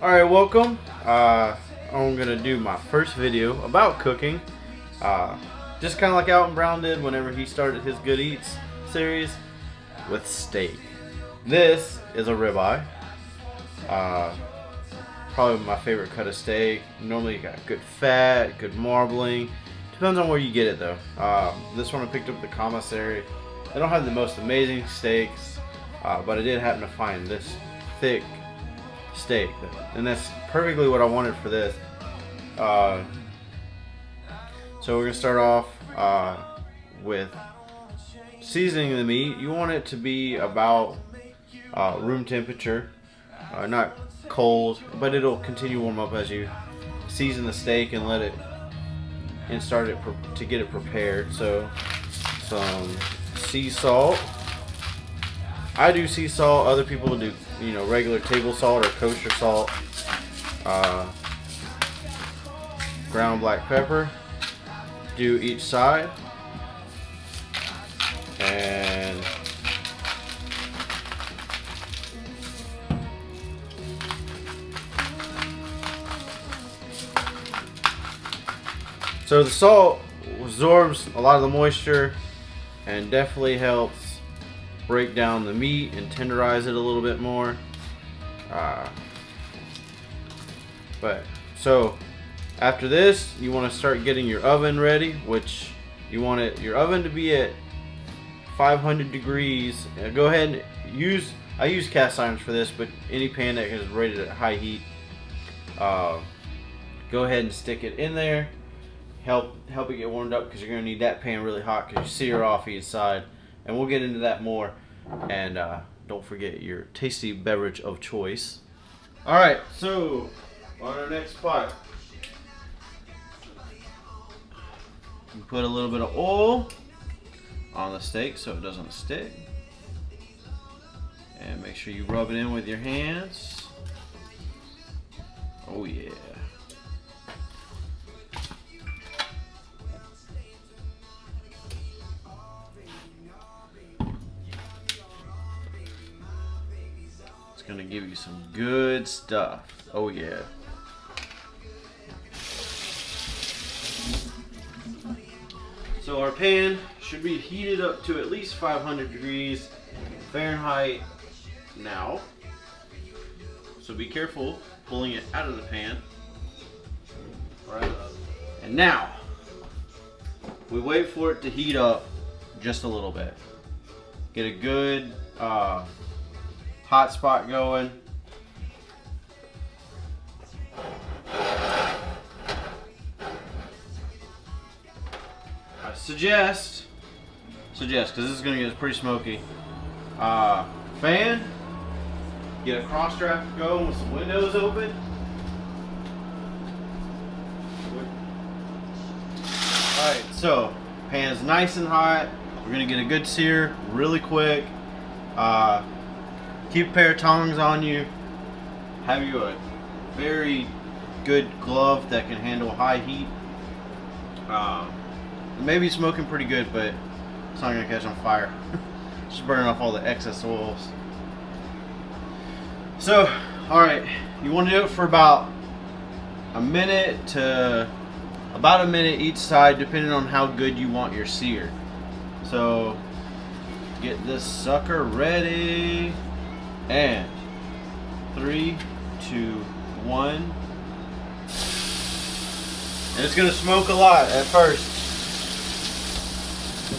Alright, welcome. I'm gonna do my first video about cooking. Just kind of like Alton Brown did whenever he started his Good Eats series with steak. This is a ribeye. Probably my favorite cut of steak. Normally you got good fat, good marbling. Depends on where you get it though. This one I picked up at the commissary. They don't have the most amazing steaks, but I did happen to find this thick steak, and that's perfectly what I wanted for this. So we're gonna start off with seasoning the meat. You want it to be about room temperature, not cold, but it'll continue to warm up as you season the steak and let it and start it to get it prepared. So some sea salt. I do sea salt. Other people do, regular table salt or kosher salt. Ground black pepper. Do each side. And so the salt absorbs a lot of the moisture and definitely helps break down the meat and tenderize it a little bit more. So after this, you want to start getting your oven ready, which you want your oven to be at 500 degrees. Go ahead and I use cast irons for this, but any pan that is rated at high heat, go ahead and stick it in there. Help it get warmed up, because you're going to need that pan really hot because you sear off each side, and we'll get into that more. And don't forget your tasty beverage of choice. Alright, so on our next pot, you put a little bit of oil on the steak so it doesn't stick, and make sure you rub it in with your hands. Oh yeah. It's gonna give you some good stuff. Oh yeah. So our pan should be heated up to at least 500 degrees Fahrenheit now. So be careful pulling it out of the pan. Alright. And now we wait for it to heat up just a little bit. Get a good hot spot going. I suggest, because this is going to get pretty smoky, fan, get a cross draft going with some windows open. Alright, so pan's nice and hot. We're going to get a good sear really quick. Keep a pair of tongs on you. Have you a very good glove that can handle high heat. Maybe smoking pretty good, but it's not going to catch on fire. Just burning off all the excess oils. So, alright, you want to do it for about a minute each side, depending on how good you want your sear. So, get this sucker ready. And 3, 2, 1. And it's gonna smoke a lot at first.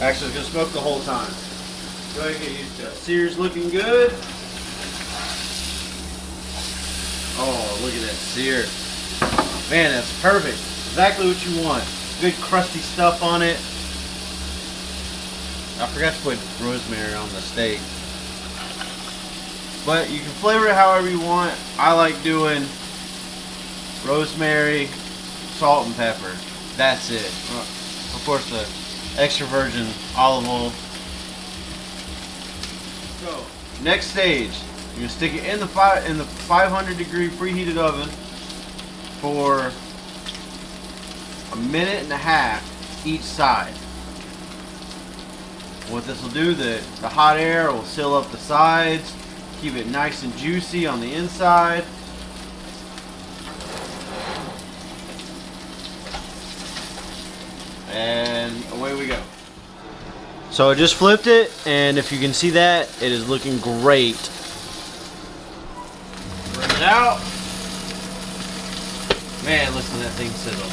Actually, it's gonna smoke the whole time. Go ahead and get used to it. Sear's looking good. Oh, look at that sear. Man, that's perfect. Exactly what you want. Good crusty stuff on it. I forgot to put rosemary on the steak. But you can flavor it however you want. I like doing rosemary, salt, and pepper. That's it. Of course, the extra virgin olive oil. So, next stage, you're gonna stick it in the 500 degree preheated oven for a minute and a half each side. What this will do, the hot air will seal up the sides, keep it nice and juicy on the inside. And away we go. So I just flipped it, and if you can see that, it is looking great. Bring it out. Man, listen to that thing sizzle.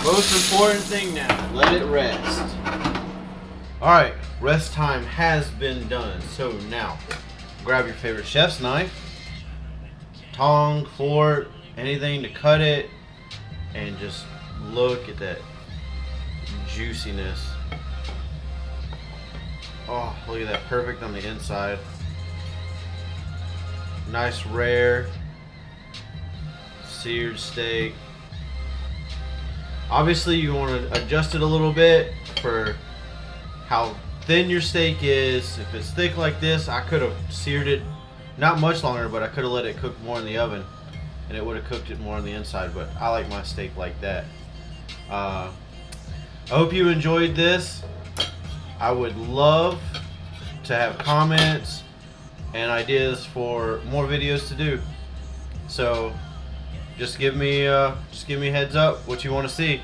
Most important thing now, let it rest. Alright, rest time has been done. So now, grab your favorite chef's knife, tong, fork, anything to cut it, and just look at that juiciness. Oh, look at that, perfect on the inside. Nice rare seared steak. Obviously you want to adjust it a little bit for how thin your steak is. If it's thick like this, I could have seared it not much longer, but I could have let it cook more in the oven and it would have cooked it more on the inside, but I like my steak like that. I hope you enjoyed this. I would love to have comments and ideas for more videos to do. So just give me a heads up what you want to see.